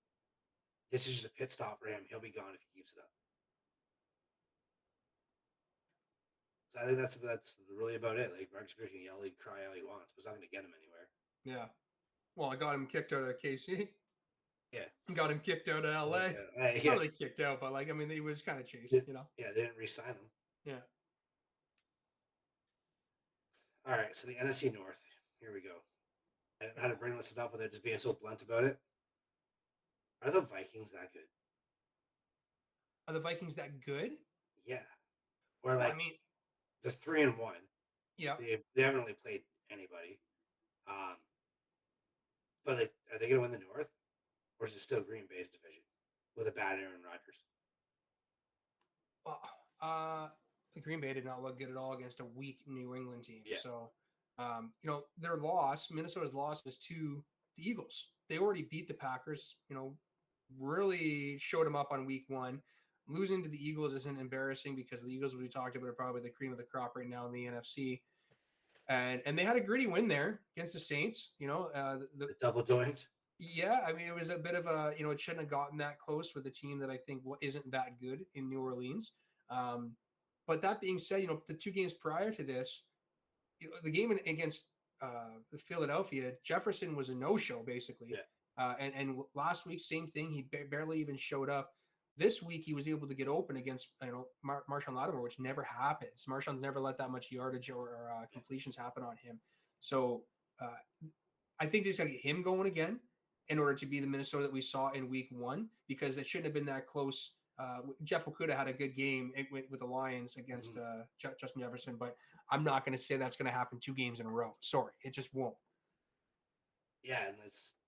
this is just a pit stop for him. He'll be gone if he keeps it up. So I think that's really about it. Like, Marcus Peters can yell, he can cry all he wants, but it's not going to get him anywhere. Yeah. Well, I got him kicked out of KC. Yeah. Got him kicked out of LA. Yeah. Not really kicked out, but he was kind of chased, Yeah, they didn't re-sign him. Yeah. All right, so the NFC North. Here we go. I don't know how to bring this up without just being so blunt about it. Are the Vikings that good? Are the Vikings that good? Yeah. Or they're 3-1. Yeah. They haven't really played anybody. But are they going to win the North? Or is it still Green Bay's division with a bad Aaron Rodgers? Well, Green Bay did not look good at all against a weak New England team. Yeah. So, their loss, Minnesota's loss, is to the Eagles. They already beat the Packers. Really showed them up on week 1. Losing to the Eagles isn't embarrassing because the Eagles, we talked about, are probably the cream of the crop right now in the NFC. And they had a gritty win there against the Saints. The double joint. Yeah, it was a bit of a, it shouldn't have gotten that close with a team that I think isn't that good in New Orleans. But that being said, the 2 games prior to this, the game against the Philadelphia, Jefferson was a no-show basically. Yeah. And last week, same thing. He barely even showed up. This week, he was able to get open against Marshawn Lattimore, which never happens. Marshawn's never let that much yardage or completions happen on him. So I think they just got to get him going again in order to be the Minnesota that we saw in week 1, because it shouldn't have been that close. Jeff Okudah had a good game with the Lions against Justin Jefferson, but I'm not going to say that's going to happen 2 games in a row. Sorry, it just won't. Yeah,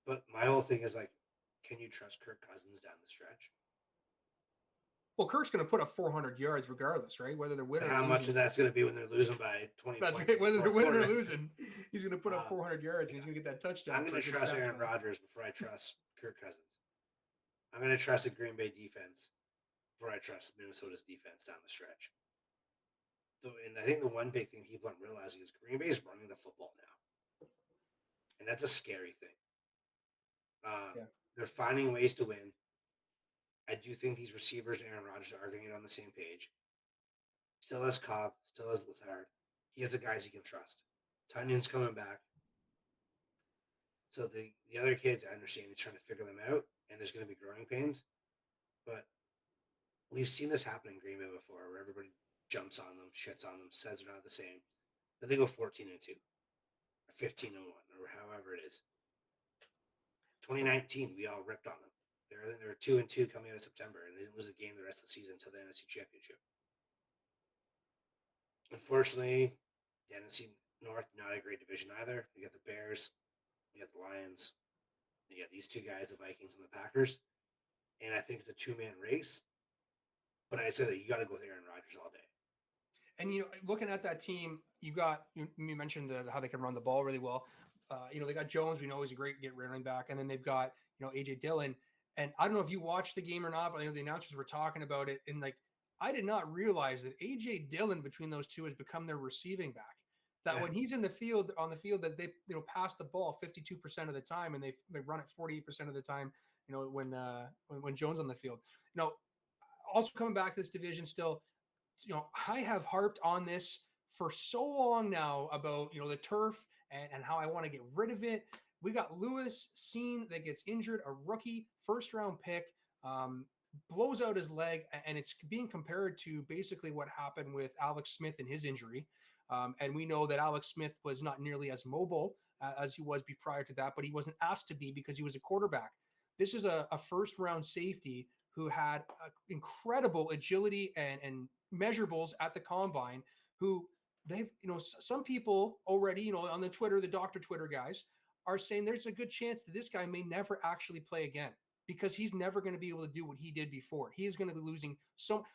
but my whole thing is can you trust Kirk Cousins down the stretch? Well, Kirk's going to put up 400 yards regardless, right? Whether they're winning. How much of that's going to be when they're losing by 20 That's points? Right. Whether they're winning or losing, he's going to put up 400 yards and he's going to get that touchdown. I'm going to trust Aaron Rodgers before I trust Kirk Cousins. I'm going to trust the Green Bay defense before I trust Minnesota's defense down the stretch. And I think the one big thing people aren't realizing is Green Bay is running the football now, and that's a scary thing. Yeah. They're finding ways to win. I do think these receivers, Aaron Rodgers, are going to get on the same page. Still has Cobb, still has Lazard. He has the guys he can trust. Tunyon's coming back. So the other kids, I understand he's trying to figure them out, and there's going to be growing pains. But we've seen this happen in Green Bay before, where everybody jumps on them, shits on them, says they're not the same. Then they go 14-2, or 15-1, or however it is. 2019, we all ripped on them. They were 2-2 coming out of September, and they didn't lose a game the rest of the season until the NFC Championship. Unfortunately, the NFC North, not a great division either. You got the Bears, you got the Lions, you got these two guys, the Vikings and the Packers. And I think it's a two-man race. But I said that you got to go with Aaron Rodgers all day. And looking at that team, you mentioned how they can run the ball really well. They got Jones. We know he's a great running back, and then they've got AJ Dillon. And I don't know if you watched the game or not, but I know the announcers were talking about it. And I did not realize that AJ Dillon between those two has become their receiving back. That when he's on the field, that they pass the ball 52% of the time, and they run it 48% of the time. When Jones on the field. Also coming back to this division still. I have harped on this for so long now about, the turf and how I want to get rid of it. We got Lewis Seen that gets injured, a rookie first round pick, blows out his leg, and it's being compared to basically what happened with Alex Smith and his injury. And we know that Alex Smith was not nearly as mobile as he was prior to that, but he wasn't asked to be because he was a quarterback. This is a first round safety who had incredible agility and measurables at the combine, who they've, some people already, on the Twitter, the Dr. Twitter guys are saying there's a good chance that this guy may never actually play again because he's never going to be able to do what he did before. He is going to be losing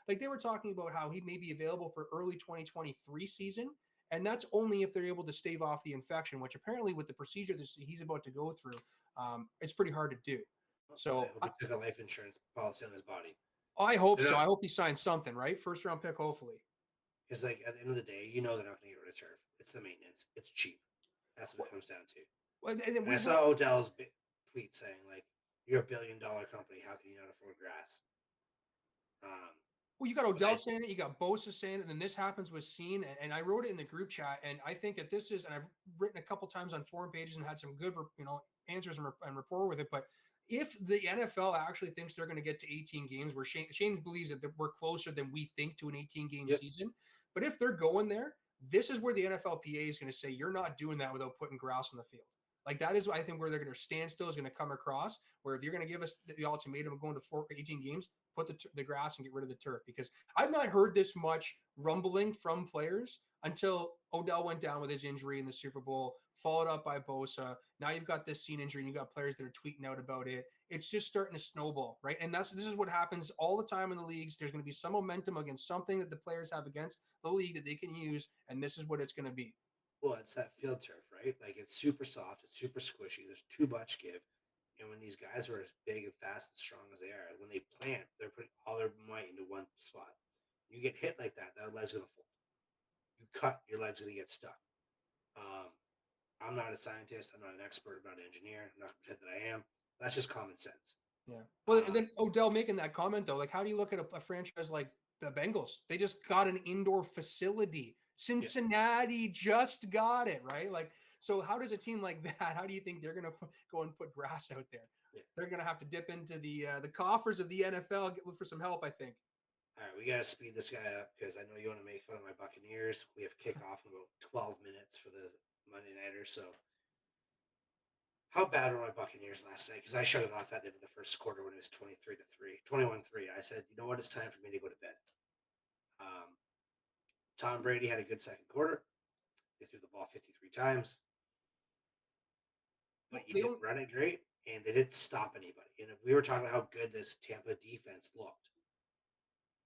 they were talking about how he may be available for early 2023 season. And that's only if they're able to stave off the infection, which apparently with the procedure that he's about to go through, it's pretty hard to do. So I hope he took a life insurance policy on his body. I hope so. I hope he signs something, right? First round pick, hopefully. Because at the end of the day, they're not going to get rid of turf. It's the maintenance. It's cheap. That's what it comes down to. Well, and I saw Odell's tweet saying, you're $1 billion company. How can you not afford grass? Well, you got Odell saying it. You got Bosa saying it. And then this happens with Seen. And I wrote it in the group chat. And I think that this is, and I've written a couple times on forum pages and had some good, answers and rapport with it. But if the NFL actually thinks they're going to get to 18 games, where Shane believes that we're closer than we think to an 18-game season. But if they're going there, this is where the NFLPA is going to say, you're not doing that without putting grass on the field. That is, I think, where they're going to stand still is going to come across, where if you're going to give us the ultimatum of going to 18 games, put the grass and get rid of the turf. Because I've not heard this much rumbling from players until Odell went down with his injury in the Super Bowl, followed up by Bosa. Now you've got this Seen injury and you've got players that are tweeting out about it. It's just starting to snowball, right? And this is what happens all the time in the leagues. There's going to be some momentum against something that the players have against the league that they can use, and this is what it's going to be. Well, it's that field turf, right? It's super soft, it's super squishy. There's too much give. And when these guys are as big and fast and strong as they are, when they plant, they're putting all their might into one spot. You get hit like that leg's going to fold. You cut, your leg's going to get stuck. I'm not a scientist. I'm not an expert. I'm not an engineer. I'm not going to pretend that I am. That's just common sense. Yeah. Well, and then Odell making that comment, though, how do you look at a franchise like the Bengals? They just got an indoor facility. Cincinnati just got it, right? So how does a team like that, how do you think they're going to go and put grass out there? Yeah. They're going to have to dip into the coffers of the NFL, look for some help, I think. All right, we got to speed this guy up because I know you want to make fun of my Buccaneers. We have kickoff in about 12 minutes for the Monday Nighter, so how bad were my Buccaneers last night? Because I shut it off at the end of the first quarter when it was 21-3. I said, you know what? It's time for me to go to bed. Tom Brady had a good second quarter. They threw the ball 53 times. But you didn't run it great, and they didn't stop anybody. And we were talking about how good this Tampa defense looked.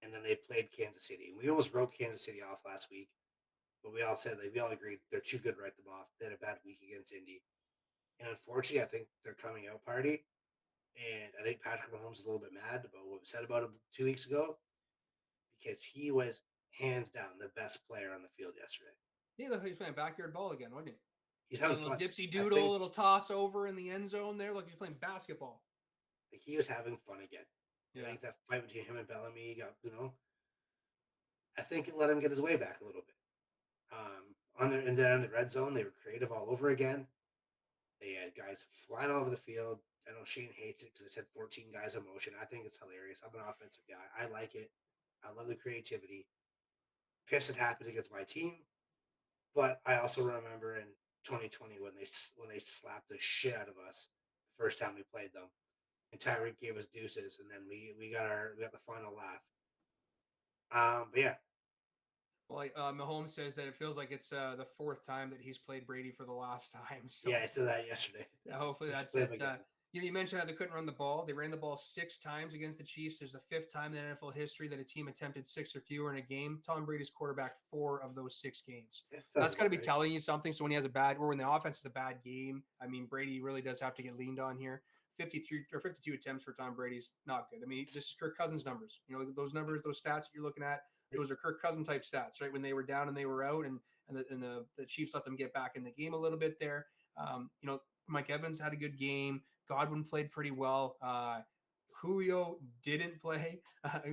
And then they played Kansas City. And we almost wrote Kansas City off last week. But we all said, we all agreed they're too good to write them off. They had a bad week against Indy. And unfortunately, I think their coming out party, and I think Patrick Mahomes is a little bit mad about what was said about him 2 weeks ago, because he was hands down the best player on the field yesterday. Yeah, look, he's playing backyard ball again, wasn't he? He's A having little fun. dipsy I doodle, think little toss over in the end zone there. Like he's playing basketball. like, he was having fun again. I Yeah. think that fight between him and Bellamy got, I think it let him get his way back a little bit. And then in the red zone, they were creative all over again. They had guys flying all over the field. I know Shane hates it because they said 14 guys in motion. I think it's hilarious. I'm an offensive guy. I like it. I love the creativity. Pissed it happened against my team, but I also remember in 2020 when they slapped the shit out of us the first time we played them, and Tyreek gave us deuces, and then we got the final laugh. But yeah, Well, Mahomes says that it feels like it's the fourth time that he's played Brady for the last time. So yeah, I said that yesterday. yeah, hopefully We should that's play them it. again. You mentioned how they couldn't run the ball. They ran the ball 6 times against the Chiefs. There's the fifth time in NFL history that a team attempted 6 or fewer in a game. Tom Brady's quarterback 4 of those 6 games. Yeah, That's sounds got to about be right. telling you something. So when he has a bad, or when the offense is a bad game, I mean, Brady really does have to get leaned on here. 53 or 52 attempts for Tom Brady's not good. I mean, this is Kirk Cousins numbers. Those numbers, those stats that you're looking at, those are Kirk Cousins type stats, right? When they were down and they were out, and the Chiefs let them get back in the game a little bit there. Mike Evans had a good game. Godwin played pretty well. Julio didn't play.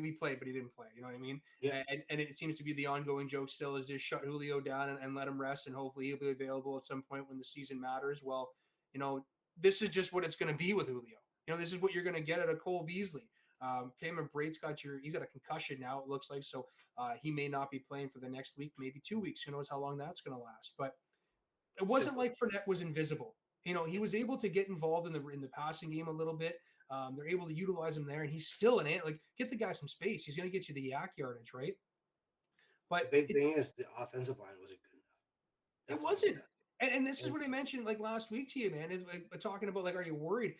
He played, but he didn't play. You know what I mean? Yeah, And it seems to be the ongoing joke still is just shut Julio down and let him rest, and hopefully he'll be available at some point when the season matters. Well, this is just what it's going to be with Julio. This is what you're going to get at a Cole Beasley. Cameron Brate's he's got a concussion now, it looks like. So he may not be playing for the next week, maybe 2 weeks. Who knows how long that's going to last. But it wasn't simple. like Fournette was invisible. He was It's able to get involved in the passing game a little bit. They're able to utilize him there, and he's still an ant. Like, get the guy some space. He's going to get you the yak yardage, right? the But big thing is the offensive line wasn't good enough. it That's what it was. wasn't. And this is And what I mentioned like last week to you, man. Is like talking about like, are you worried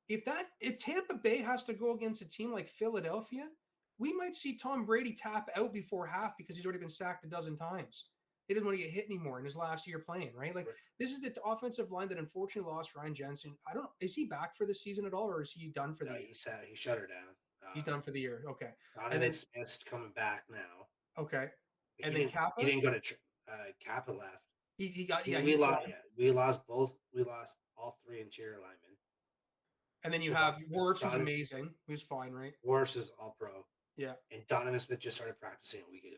if Tampa Bay has to go against a team like Philadelphia, we might see Tom Brady tap out before half because he's already been sacked a dozen times. He doesn't want to get hit anymore in his last year playing, right? Like this is the offensive line that unfortunately lost Ryan Jensen. I don't know, is he back for the season at all, or is he done for the year? he shut her down. He's done for the year. Okay. And Donovan then Smith's coming back now. okay. But And then he Kappa, didn't go to Kappa left. he got We he's lost. gone. Yeah, we lost both. We lost all three interior linemen. And then you Devon, have Wirfs, who's Donovan amazing. Who's fine, right? Worse is all pro, Yeah. and Donovan Smith just started practicing a week ago.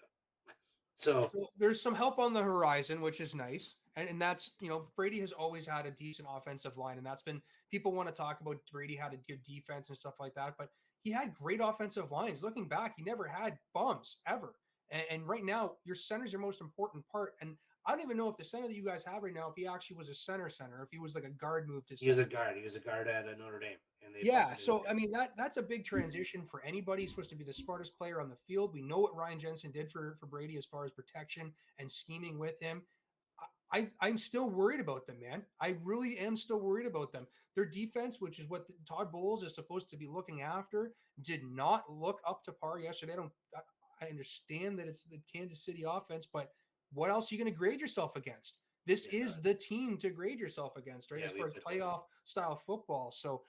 So So there's some help on the horizon, which is nice. And that's, Brady has always had a decent offensive line. And that's been, people want to talk about Brady had a good defense and stuff like that. But he had great offensive lines. Looking back, he never had bums ever. And right now, your center's your most important part. And I don't even know if the center that you guys have right now, if he actually was a center, if he was like a guard move to he was a center. guard. He was a guard at Notre Dame, and they bumped Yeah, him to the so I center. mean that's a big transition for anybody. He's supposed to be the smartest player on the field. We know what Ryan Jensen did for Brady as far as protection and scheming with him. I'm still worried about them, man. I really am still worried about them. Their defense, which is what Todd Bowles is supposed to be looking after, did not look up to par yesterday. I understand that it's the Kansas City offense, but what else are you going to grade yourself against? This Yeah, is the team to grade yourself against, right? yeah, As we far as played horrible. playoff style football. So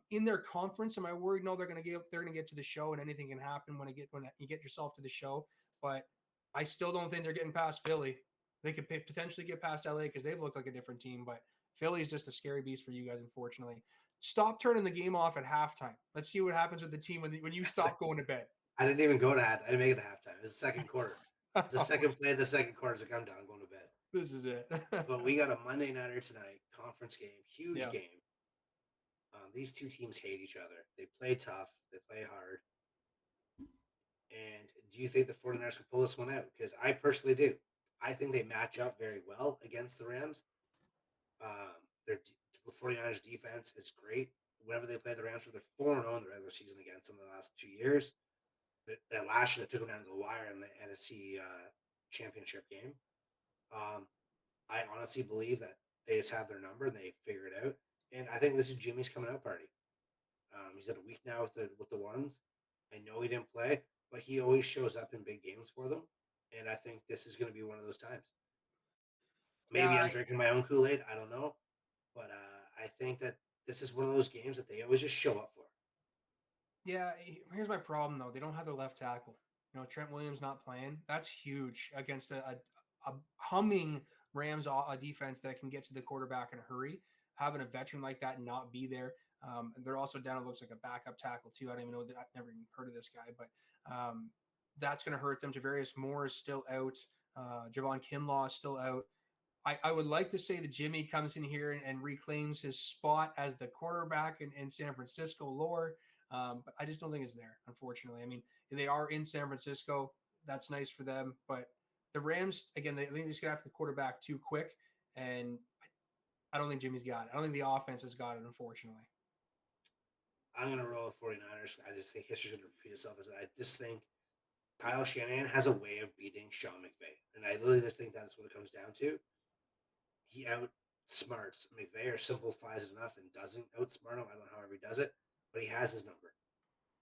in their conference, am I worried? No, they're going to get to the show, and anything can happen when you get yourself to the show. But I still don't think they're getting past Philly. They could potentially get past LA because they've looked like a different team, but Philly's just a scary beast for you guys, unfortunately. Stop turning the game off at halftime. Let's see what happens with the team when you stop going to bed. I didn't even go to half. I didn't make it to halftime. It was the second quarter. The second play of the second quarter is like, I'm done. I'm going to bed. This is it. But we got a Monday nighter tonight, conference game, huge Yeah. game. These two teams hate each other. They play tough. They play hard. And do you think the 49ers can pull this one out? Because I personally do. I think they match up very well against the Rams. Their the 49ers defense is great. Whenever they play the Rams, they're 4-0 in the regular season against them the last 2 years. That last year that took them down to the wire in the NFC championship game. Um, I honestly believe that they just have their number and they figure it out. And I think this is Jimmy's coming out party. He's at a week now with the ones. I know he didn't play, but he always shows up in big games for them. And I think this is going to be one of those times. Maybe I'm Yeah, drinking my own Kool-Aid. I don't know, but I think that this is one of those games that they always just show up for. yeah. Here's my problem though. They don't have their left tackle. Trent Williams not playing. That's huge against a humming Rams defense that can get to the quarterback in a hurry. Having a veteran like that not be there. They're also down. It looks like a backup tackle too. I don't even know. I've never even heard of this guy, but that's going to hurt them. Javarius Moore is still out. Javon Kinlaw is still out. I would like to say that Jimmy comes in here and reclaims his spot as the quarterback in San Francisco lore, but I just don't think it's there, unfortunately. I mean, they are in San Francisco. That's nice for them. But the Rams, again, I think they just got after the quarterback too quick. And I don't think Jimmy's got it. I don't think the offense has got it, unfortunately. I'm going to roll with 49ers. I just think history's going to repeat itself. I just think Kyle Shanahan has a way of beating Sean McVay. And I literally just think that's what it comes down to. He outsmarts McVay or simplifies it enough and doesn't outsmart him. I don't know however he does it, but he has his number.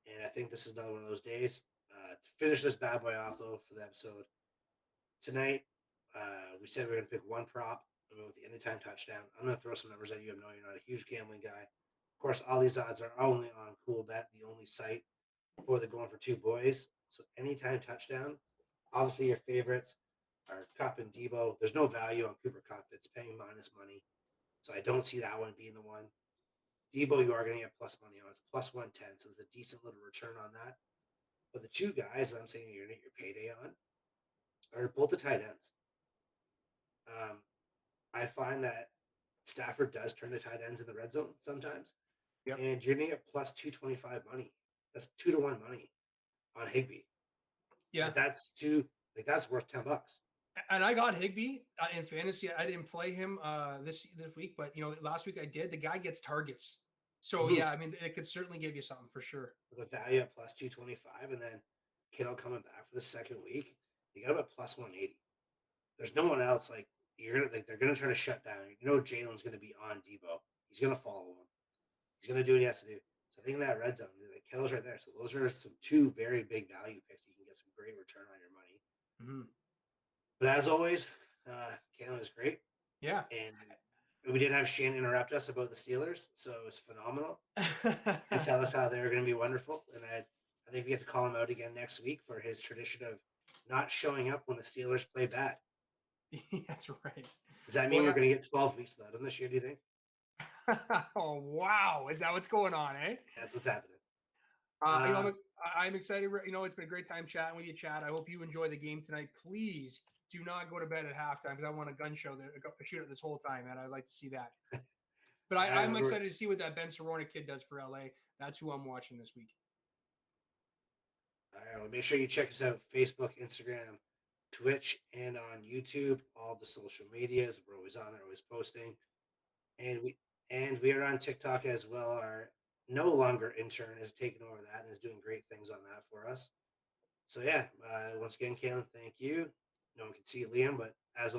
And I think this is another one of those days. To finish this bad boy off, though, for the episode tonight, we said we are going to pick one prop. I mean, with the anytime touchdown, I'm going to throw some numbers at you. I know you're not a huge gambling guy. Of course, all these odds are only on CoolBet, the only site for the going for two boys. So anytime touchdown, obviously your favorites are Cup and Debo. There's no value on Cooper Cup. It's paying minus money. So I don't see that one being the one. Debo, you are going to get plus money on. It's plus 110. So it's a decent little return on that. But the two guys that I'm saying you're going to get your payday on are both the tight ends. I find that Stafford does turn to tight ends in the red zone sometimes. Yep. And you're going to get plus 225 money. That's 2-1 money on Higbee. Yeah. That's worth $10. And I got Higbee in fantasy. I didn't play him this week, but last week I did. The guy gets targets, so yeah, I mean it could certainly give you something for sure. With a value at plus 225, and then Kittle coming back for the second week, you got about plus 180. There's no one else they're gonna try to shut down. Jalen's gonna be on Debo. He's gonna follow him. He's gonna do what he has to do. So I think that red zone, Kittle's right there. So those are some two very big value picks. You can get some great return on your money. Mm-hmm. But as always, Kalen is great. Yeah. And we didn't have Shane interrupt us about the Steelers, so it was phenomenal. And tell us how they're going to be wonderful. And I think we have to call him out again next week for his tradition of not showing up when the Steelers play bad. That's right. Does that mean we're going to get 12 weeks without him this year, do you think? Oh, wow. Is that what's going on, eh? That's what's happening. I'm excited. It's been a great time chatting with you, Chad. I hope you enjoy the game tonight. Please do not go to bed at halftime because I want a gun show shoot it this whole time, and I'd like to see that. But I'm excited to see what that Ben Cerrone kid does for LA. That's who I'm watching this week. All right. Well, make sure you check us out: Facebook, Instagram, Twitch, and on YouTube. All the social medias. We're always on there, always posting. And we are on TikTok as well. Our no longer intern has taken over that and is doing great things on that for us. So yeah, once again, Kalen, thank you. No one can see Liam, but as